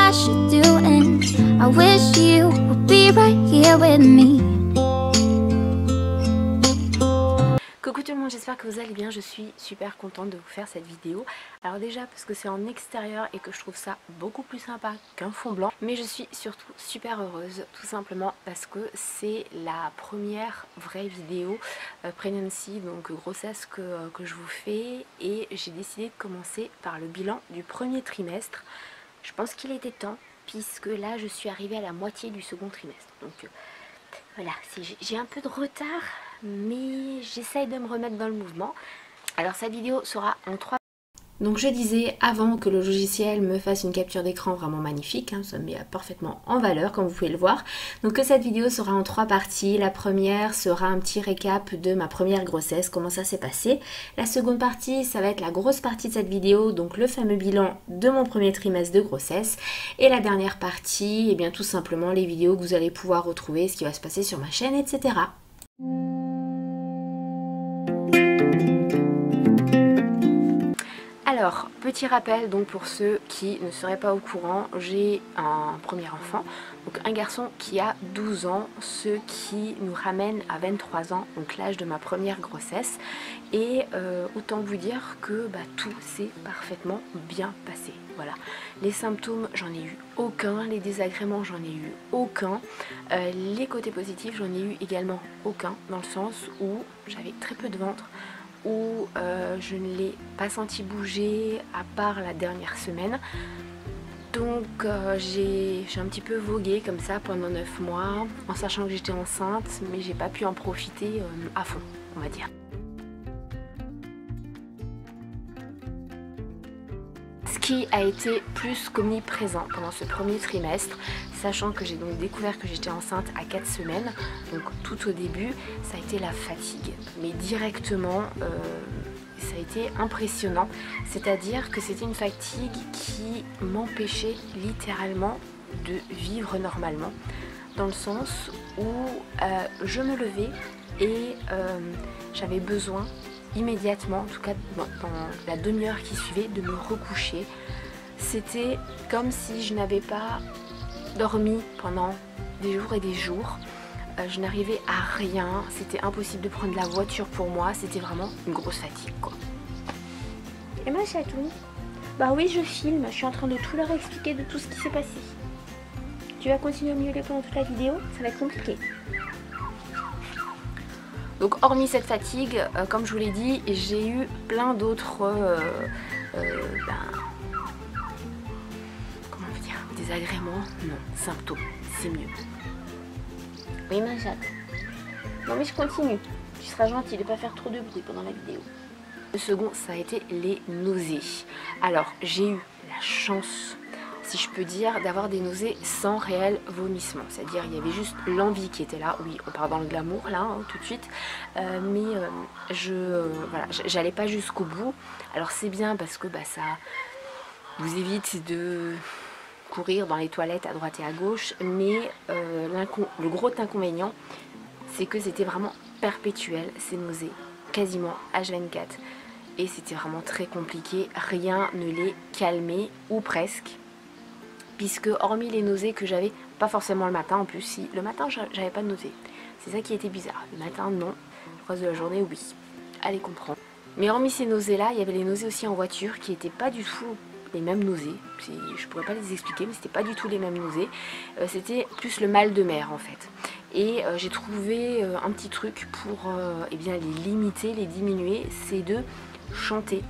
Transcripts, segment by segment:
I should do, and I wish you would be right here with me. Coucou tout le monde, j'espère que vous allez bien. Je suis super contente de vous faire cette vidéo. Alors déjà parce que c'est en extérieur et que je trouve ça beaucoup plus sympa qu'un fond blanc. Mais je suis surtout super heureuse, tout simplement parce que c'est la première vraie vidéo pregnancy, donc grossesse que je vous fais. Et j'ai décidé de commencer par le bilan du premier trimestre. Je pense qu'il était temps puisque là je suis arrivée à la moitié du second trimestre. Donc voilà, j'ai un peu de retard, mais j'essaye de me remettre dans le mouvement. Alors cette vidéo sera en 3. Donc je disais avant que le logiciel me fasse une capture d'écran vraiment magnifique, hein, ça me met parfaitement en valeur comme vous pouvez le voir. Donc que cette vidéo sera en 3 parties. La première sera un petit récap de ma première grossesse, comment ça s'est passé. La seconde partie, ça va être la grosse partie de cette vidéo, donc le fameux bilan de mon premier trimestre de grossesse. Et la dernière partie, et bien tout simplement les vidéos que vous allez pouvoir retrouver, ce qui va se passer sur ma chaîne, etc. Alors, petit rappel donc pour ceux qui ne seraient pas au courant, j'ai un premier enfant, donc un garçon qui a 12 ans, ce qui nous ramène à 23 ans, donc l'âge de ma première grossesse. Et autant vous dire que tout s'est parfaitement bien passé. Voilà, les symptômes j'en ai eu aucun, les désagréments j'en ai eu aucun, les côtés positifs j'en ai eu également aucun, dans le sens où j'avais très peu de ventre, où je ne l'ai pas senti bouger à part la dernière semaine. Donc j'ai un petit peu vogué comme ça pendant 9 mois en sachant que j'étais enceinte, mais j'ai pas pu en profiter à fond, on va dire. Ce qui a été plus qu'omniprésent pendant ce premier trimestre, sachant que j'ai donc découvert que j'étais enceinte à 4 semaines, donc tout au début, ça a été la fatigue. Mais directement, ça a été impressionnant, c'est-à-dire que c'était une fatigue qui m'empêchait littéralement de vivre normalement, dans le sens où je me levais et j'avais besoin immédiatement, en tout cas dans la demi-heure qui suivait, de me recoucher. C'était comme si je n'avais pas dormi pendant des jours et des jours. Je n'arrivais à rien, c'était impossible de prendre la voiture pour moi, c'était vraiment une grosse fatigue quoi. Et ma chatou, bah oui je filme, je suis en train de tout leur expliquer de tout ce qui s'est passé. Tu vas continuer à miauler pendant toute la vidéo, ça va être compliqué. Donc hormis cette fatigue, comme je vous l'ai dit, j'ai eu plein d'autres comment on peut dire, désagréments, non, symptômes, c'est mieux. Oui ma chatte. Non mais je continue, tu seras gentil de ne pas faire trop de bruit pendant la vidéo. Le second, ça a été les nausées. Alors j'ai eu la chance, si je peux dire, d'avoir des nausées sans réel vomissement. C'est-à-dire il y avait juste l'envie qui était là. Oui, on part dans le glamour là, hein, tout de suite. Mais voilà, j'allais pas jusqu'au bout. Alors c'est bien parce que ça vous évite de courir dans les toilettes à droite et à gauche. Mais le gros inconvénient, c'est que c'était vraiment perpétuel, ces nausées, quasiment H24. Et c'était vraiment très compliqué. Rien ne les calmait, ou presque. Puisque hormis les nausées que j'avais, pas forcément le matin en plus, si le matin j'avais pas de nausées, c'est ça qui était bizarre, le matin non, le reste de la journée oui, allez comprendre. Mais hormis ces nausées là, il y avait les nausées aussi en voiture qui n'étaient pas du tout les mêmes nausées, je pourrais pas les expliquer mais c'était pas du tout les mêmes nausées, c'était plus le mal de mer en fait. Et j'ai trouvé un petit truc pour les limiter, les diminuer, c'est de chanter.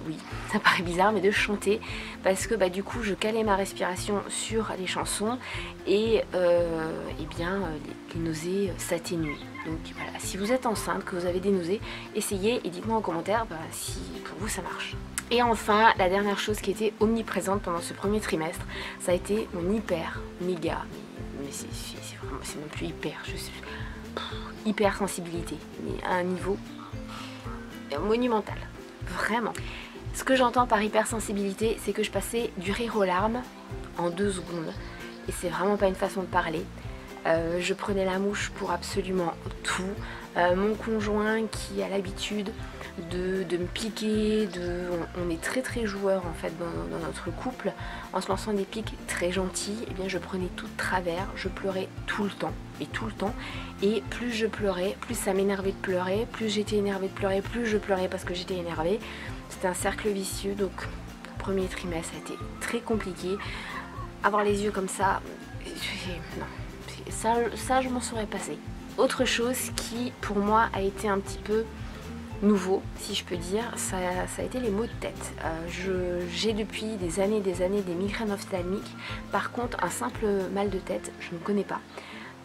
Oui, ça paraît bizarre, mais de chanter, parce que du coup je calais ma respiration sur les chansons et les nausées s'atténuent. Donc voilà, si vous êtes enceinte, que vous avez des nausées, essayez et dites-moi en commentaire si pour vous ça marche. Et enfin, la dernière chose qui était omniprésente pendant ce premier trimestre, ça a été mon hyper méga, mais c'est non plus hyper, hyper sensibilité, mais à un niveau monumental. Vraiment. Ce que j'entends par hypersensibilité, c'est que je passais du rire aux larmes en 2 secondes. Et c'est vraiment pas une façon de parler. Je prenais la mouche pour absolument tout. Mon conjoint qui a l'habitude de me piquer, on est très joueurs en fait dans notre couple, en se lançant des pics très gentils, et bien je prenais tout de travers, je pleurais tout le temps, et plus je pleurais, plus ça m'énervait de pleurer, plus j'étais énervée de pleurer, plus je pleurais parce que j'étais énervée. C'était un cercle vicieux, donc le premier trimestre a été très compliqué. Avoir les yeux comme ça, non, ça je m'en serais passé. Autre chose qui pour moi a été un petit peu nouveau, si je peux dire, ça a été les maux de tête. J'ai depuis des années des migraines ophtalmiques. Par contre, un simple mal de tête, je ne connais pas.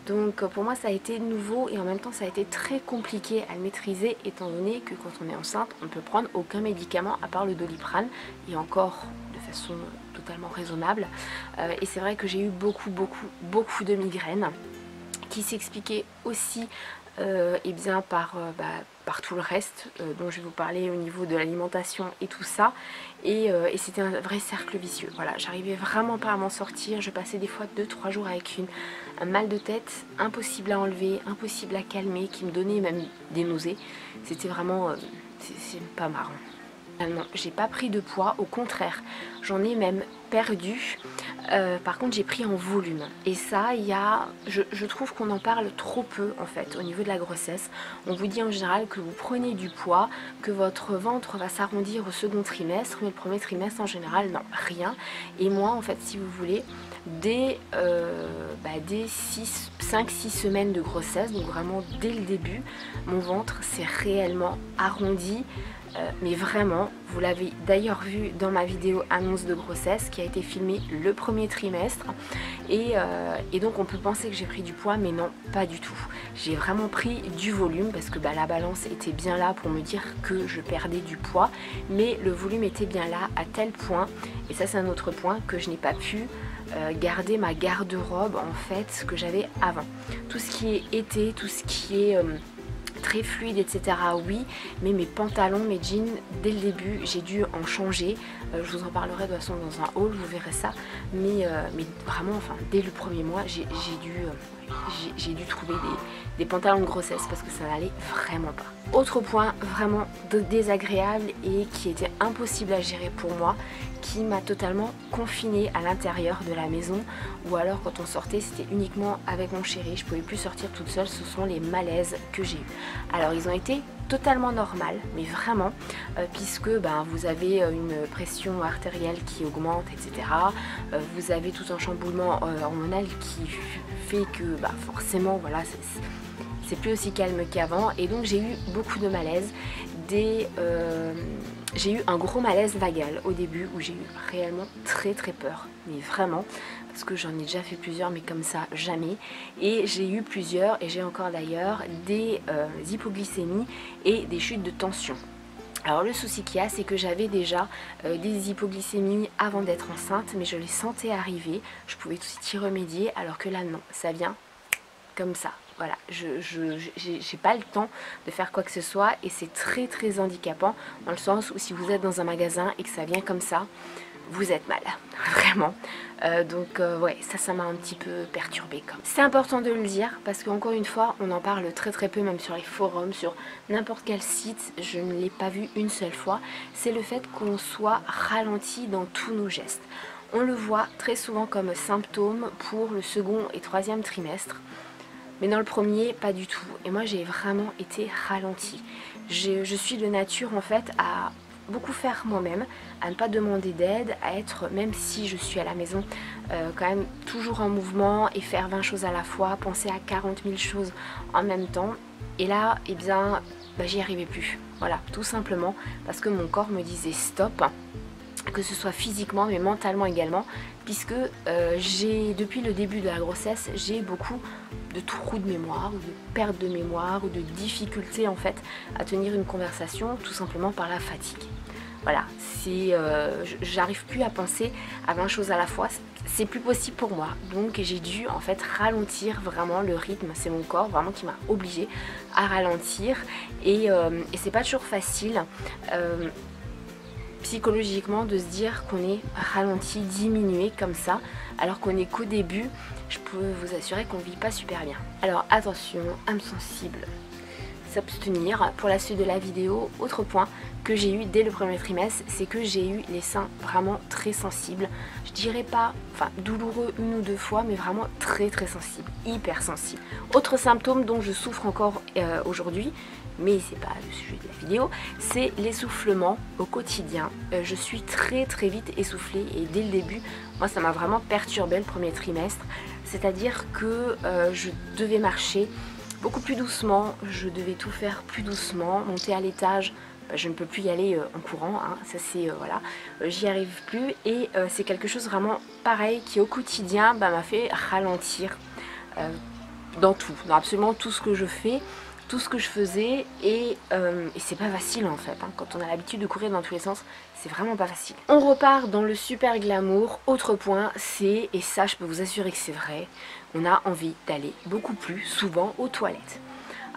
Donc pour moi ça a été nouveau et en même temps ça a été très compliqué à maîtriser, étant donné que quand on est enceinte, on ne peut prendre aucun médicament à part le Doliprane, et encore de façon totalement raisonnable. Et c'est vrai que j'ai eu beaucoup de migraines qui s'expliquaient aussi et bien par tout le reste dont je vais vous parler au niveau de l'alimentation et tout ça, et c'était un vrai cercle vicieux. Voilà, j'arrivais vraiment pas à m'en sortir, je passais des fois 2-3 jours avec un mal de tête impossible à enlever, impossible à calmer, qui me donnait même des nausées. C'était vraiment c'est pas marrant. Non, j'ai pas pris de poids, au contraire, j'en ai même perdu. Par contre j'ai pris en volume, et ça je trouve qu'on en parle trop peu en fait au niveau de la grossesse. On vous dit en général que vous prenez du poids, que votre ventre va s'arrondir au second trimestre, mais le premier trimestre en général non, rien. Et moi en fait, si vous voulez, dès 5-6 semaines de grossesse, donc vraiment dès le début, mon ventre s'est réellement arrondi. Mais vraiment, vous l'avez d'ailleurs vu dans ma vidéo annonce de grossesse qui a été filmée le premier trimestre, et donc on peut penser que j'ai pris du poids, mais non, pas du tout. J'ai vraiment pris du volume parce que la balance était bien là pour me dire que je perdais du poids, mais le volume était bien là à tel point, et ça c'est un autre point, que je n'ai pas pu garder ma garde-robe en fait que j'avais avant. Tout ce qui est été, tout ce qui est très fluide, etc. oui, mais mes pantalons, mes jeans, dès le début j'ai dû en changer. Je vous en parlerai de toute façon dans un haul, vous verrez ça, mais vraiment, enfin dès le premier mois j'ai dû trouver des pantalons de grossesse parce que ça n'allait vraiment pas. Autre point vraiment désagréable et qui était impossible à gérer pour moi, qui m'a totalement confinée à l'intérieur de la maison, ou alors quand on sortait c'était uniquement avec mon chéri, je pouvais plus sortir toute seule. Ce sont les malaises que j'ai eu. Alors ils ont été totalement normales, mais vraiment, puisque vous avez une pression artérielle qui augmente, etc. Vous avez tout un chamboulement hormonal qui fait que forcément voilà, c'est plus aussi calme qu'avant, et donc j'ai eu beaucoup de malaise. J'ai eu un gros malaise vagal au début où j'ai eu réellement très peur, mais vraiment, parce que j'en ai déjà fait plusieurs, mais comme ça jamais. Et j'ai eu plusieurs, et j'ai encore d'ailleurs des hypoglycémies et des chutes de tension. Alors le souci qu'il y a, c'est que j'avais déjà des hypoglycémies avant d'être enceinte, mais je les sentais arriver, je pouvais tout y remédier, alors que là non, ça vient comme ça. Voilà, j'ai pas le temps de faire quoi que ce soit, et c'est très handicapant, dans le sens où si vous êtes dans un magasin et que ça vient comme ça, vous êtes mal, vraiment. Donc ouais, ça m'a un petit peu perturbée. C'est important de le dire parce qu'encore une fois, on en parle très peu, même sur les forums, sur n'importe quel site. Je ne l'ai pas vu une seule fois. C'est le fait qu'on soit ralenti dans tous nos gestes. On le voit très souvent comme symptôme pour le second et troisième trimestre, mais dans le premier, pas du tout. Et moi, j'ai vraiment été ralentie. Je suis de nature, en fait, à beaucoup faire moi-même, à ne pas demander d'aide, à être, même si je suis à la maison, quand même toujours en mouvement et faire 20 choses à la fois, penser à 40 000 choses en même temps. Et là, eh bien, j'y arrivais plus. Voilà, tout simplement parce que mon corps me disait stop, que ce soit physiquement mais mentalement également, puisque depuis le début de la grossesse, j'ai beaucoup de trous de mémoire, ou de perte de mémoire, ou de difficultés en fait à tenir une conversation, tout simplement par la fatigue. Voilà, j'arrive plus à penser à 20 choses à la fois, c'est plus possible pour moi. Donc j'ai dû en fait ralentir vraiment le rythme, c'est mon corps vraiment qui m'a obligée à ralentir, et c'est pas toujours facile. psychologiquement de se dire qu'on est ralenti, diminué comme ça, alors qu'on est qu'au début. Je peux vous assurer qu'on ne vit pas super bien. Alors attention, âme sensible, s'abstenir pour la suite de la vidéo. Autre point que j'ai eu dès le premier trimestre, c'est que j'ai eu les seins vraiment très sensibles. Je dirais pas, enfin douloureux une ou deux fois, mais vraiment très sensibles, hyper sensibles. Autre symptôme dont je souffre encore aujourd'hui, mais c'est pas le sujet de la vidéo, c'est l'essoufflement au quotidien. Je suis très vite essoufflée et dès le début, moi ça m'a vraiment perturbé le premier trimestre. C'est-à-dire que je devais marcher beaucoup plus doucement, je devais tout faire plus doucement, monter à l'étage, je ne peux plus y aller en courant, hein, ça c'est voilà, j'y arrive plus et c'est quelque chose vraiment pareil qui au quotidien m'a fait ralentir dans tout, dans absolument tout ce que je fais, tout ce que je faisais et c'est pas facile en fait, hein. Quand on a l'habitude de courir dans tous les sens, c'est vraiment pas facile. On repart dans le super glamour. Autre point, c'est, et ça je peux vous assurer que c'est vrai, on a envie d'aller beaucoup plus souvent aux toilettes.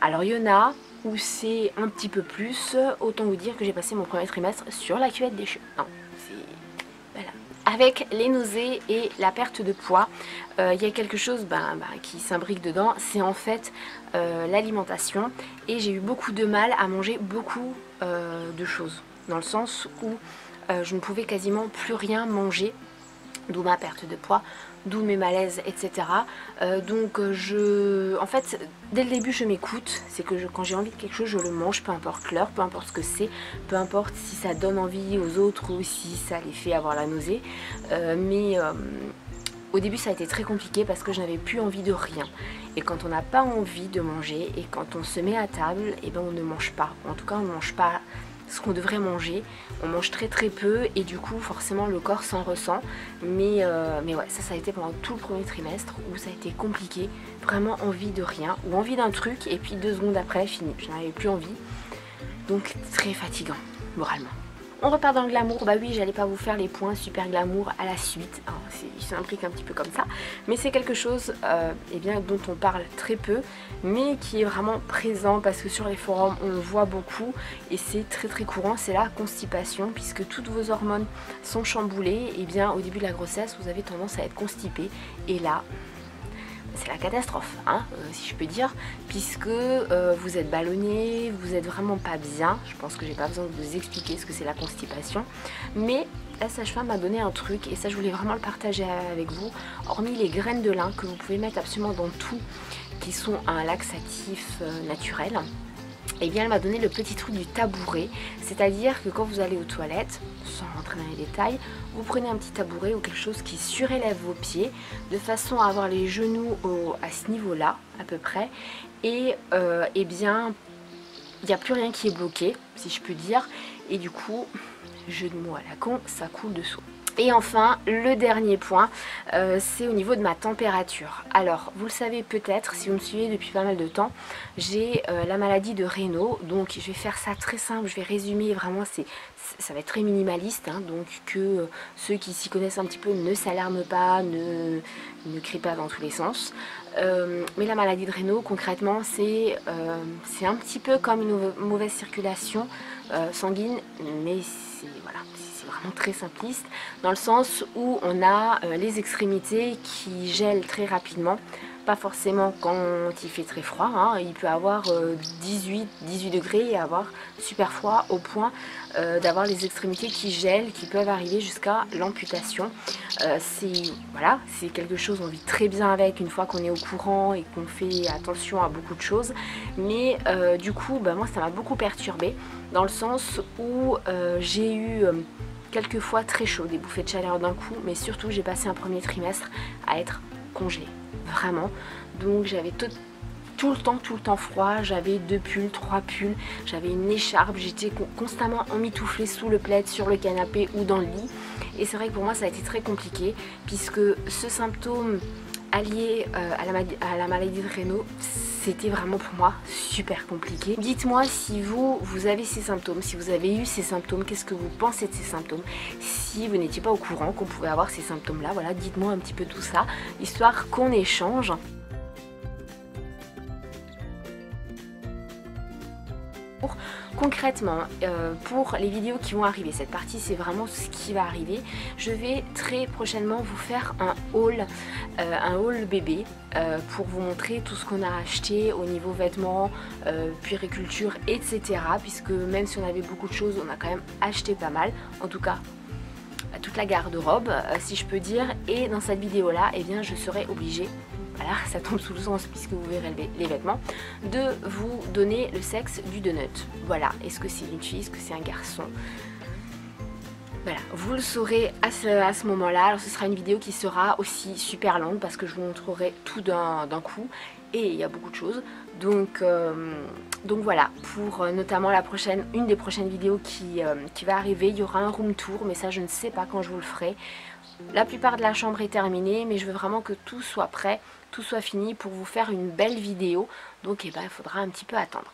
Alors il y en a où c'est un petit peu plus, autant vous dire que j'ai passé mon premier trimestre sur la cuvette des cheveux. Non, c'est... voilà. Avec les nausées et la perte de poids, il y a quelque chose qui s'imbrique dedans, c'est en fait l'alimentation. Et j'ai eu beaucoup de mal à manger beaucoup de choses, dans le sens où je ne pouvais quasiment plus rien manger, d'où ma perte de poids, d'où mes malaises, etc. En fait, dès le début je m'écoute, c'est que quand j'ai envie de quelque chose je le mange, peu importe l'heure, peu importe ce que c'est, peu importe si ça donne envie aux autres ou si ça les fait avoir la nausée, au début ça a été très compliqué parce que je n'avais plus envie de rien. Et quand on n'a pas envie de manger et quand on se met à table, et ben on ne mange pas. En tout cas on ne mange pas ce qu'on devrait manger, on mange très peu et du coup forcément le corps s'en ressent, mais ouais, ça a été pendant tout le premier trimestre où ça a été compliqué, vraiment envie de rien ou envie d'un truc et puis 2 secondes après fini, je n'avais plus envie, donc très fatigant moralement. On repart dans le glamour. Bah oui, j'allais pas vous faire les points super glamour à la suite, hein, il s'imbrique un petit peu comme ça, mais c'est quelque chose dont on parle très peu, mais qui est vraiment présent parce que sur les forums on le voit beaucoup et c'est très courant, c'est la constipation, puisque toutes vos hormones sont chamboulées, et bien au début de la grossesse vous avez tendance à être constipé et là c'est la catastrophe, hein, si je peux dire, puisque vous êtes ballonné, vous êtes vraiment pas bien. Je pense que j'ai pas besoin de vous expliquer ce que c'est la constipation, mais la sage-femme m'a donné un truc et ça je voulais vraiment le partager avec vous. Hormis les graines de lin que vous pouvez mettre absolument dans tout, qui sont un laxatif naturel, et bien elle m'a donné le petit truc du tabouret, c'est-à-dire que quand vous allez aux toilettes, sans rentrer dans les détails, vous prenez un petit tabouret ou quelque chose qui surélève vos pieds de façon à avoir les genoux à ce niveau-là à peu près, et bien il n'y a plus rien qui est bloqué, si je peux dire, et du coup, jeu de mots à la con, ça coule dessous. Et enfin, le dernier point, c'est au niveau de ma température. Alors, vous le savez peut-être, si vous me suivez depuis pas mal de temps, j'ai la maladie de Raynaud. Donc, je vais faire ça très simple, je vais résumer vraiment, ça va être très minimaliste. Hein, donc, que ceux qui s'y connaissent un petit peu ne s'alarment pas, ne crient pas dans tous les sens. Mais la maladie de Raynaud, concrètement, c'est un petit peu comme une mauvaise circulation sanguine, mais c'est vraiment très simpliste, dans le sens où on a les extrémités qui gèlent très rapidement, pas forcément quand il fait très froid, hein. Il peut avoir 18 degrés et avoir super froid au point d'avoir les extrémités qui gèlent, qui peuvent arriver jusqu'à l'amputation. C'est quelque chose, on vit très bien avec une fois qu'on est au courant et qu'on fait attention à beaucoup de choses, mais du coup moi ça m'a beaucoup perturbée, dans le sens où j'ai eu quelques fois très chaud, des bouffées de chaleur d'un coup, mais surtout j'ai passé un premier trimestre à être congelée, vraiment. Donc j'avais tout le temps froid, j'avais 2 pulls, 3 pulls, j'avais une écharpe, j'étais constamment emmitouflée sous le plaid, sur le canapé ou dans le lit. Et c'est vrai que pour moi ça a été très compliqué, puisque ce symptôme allié à la maladie de Raynaud, c'était vraiment pour moi super compliqué. Dites-moi si vous avez ces symptômes, si vous avez eu ces symptômes, qu'est-ce que vous pensez de ces symptômes? Si vous n'étiez pas au courant qu'on pouvait avoir ces symptômes-là, voilà, dites-moi un petit peu tout ça, histoire qu'on échange. Concrètement, pour les vidéos qui vont arriver, cette partie c'est vraiment ce qui va arriver. Je vais très prochainement vous faire un haul bébé pour vous montrer tout ce qu'on a acheté au niveau vêtements, puériculture, etc. Puisque même si on avait beaucoup de choses, on a quand même acheté pas mal. En tout cas, toute la garde-robe, si je peux dire. Et dans cette vidéo là, eh bien, je serai obligée, voilà, ça tombe sous le sens puisque vous verrez les vêtements, de vous donner le sexe du donut. Voilà, est-ce que c'est une fille, est-ce que c'est un garçon? Voilà, vous le saurez à ce moment-là. Alors ce sera une vidéo qui sera aussi super longue parce que je vous montrerai tout d'un coup et il y a beaucoup de choses. Donc voilà, pour notamment une des prochaines vidéos qui va arriver, il y aura un room tour, mais ça je ne sais pas quand je vous le ferai. La plupart de la chambre est terminée, mais je veux vraiment que tout soit prêt, tout soit fini pour vous faire une belle vidéo. Donc il faudra un petit peu attendre.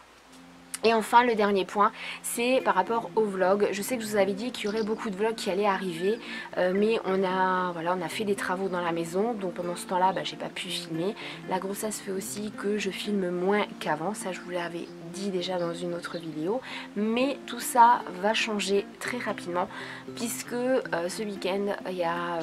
Et enfin le dernier point, c'est par rapport au vlog. Je sais que je vous avais dit qu'il y aurait beaucoup de vlogs qui allaient arriver, mais on a fait des travaux dans la maison, donc pendant ce temps là j'ai pas pu filmer. La grossesse fait aussi que je filme moins qu'avant, ça je vous l'avais dit déjà dans une autre vidéo, mais tout ça va changer très rapidement puisque ce week-end il y a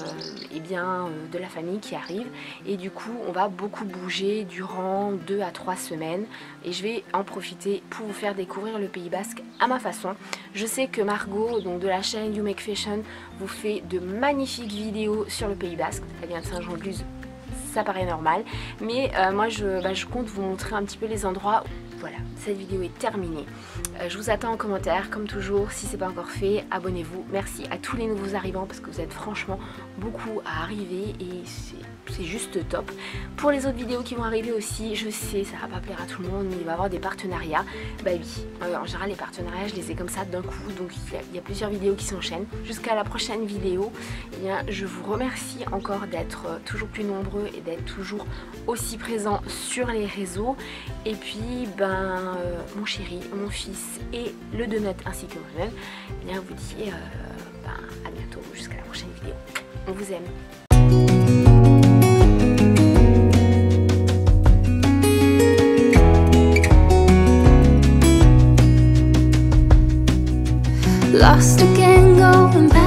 de la famille qui arrive et du coup on va beaucoup bouger durant 2 à 3 semaines et je vais en profiter pour vous faire découvrir le Pays Basque à ma façon. Je sais que Margot, donc de la chaîne You Make Fashion, vous fait de magnifiques vidéos sur le Pays Basque. Elle vient de Saint-Jean-de-Luz, ça paraît normal, mais moi je compte vous montrer un petit peu les endroits. Voilà, cette vidéo est terminée. Je vous attends en commentaire, comme toujours. Si ce n'est pas encore fait, abonnez-vous. Merci à tous les nouveaux arrivants parce que vous êtes franchement beaucoup à arriver et c'est juste top. Pour les autres vidéos qui vont arriver aussi, je sais, ça va pas plaire à tout le monde, mais il va y avoir des partenariats. Bah oui, en général les partenariats, je les ai comme ça d'un coup, donc il y a plusieurs vidéos qui s'enchaînent. Jusqu'à la prochaine vidéo, eh bien, je vous remercie encore d'être toujours plus nombreux et d'être toujours aussi présents sur les réseaux. Et puis, mon chéri, mon fils et le donut ainsi que moi-même, eh bien, vous dit à bientôt, jusqu'à la prochaine vidéo. On vous aime. Lost again, going back.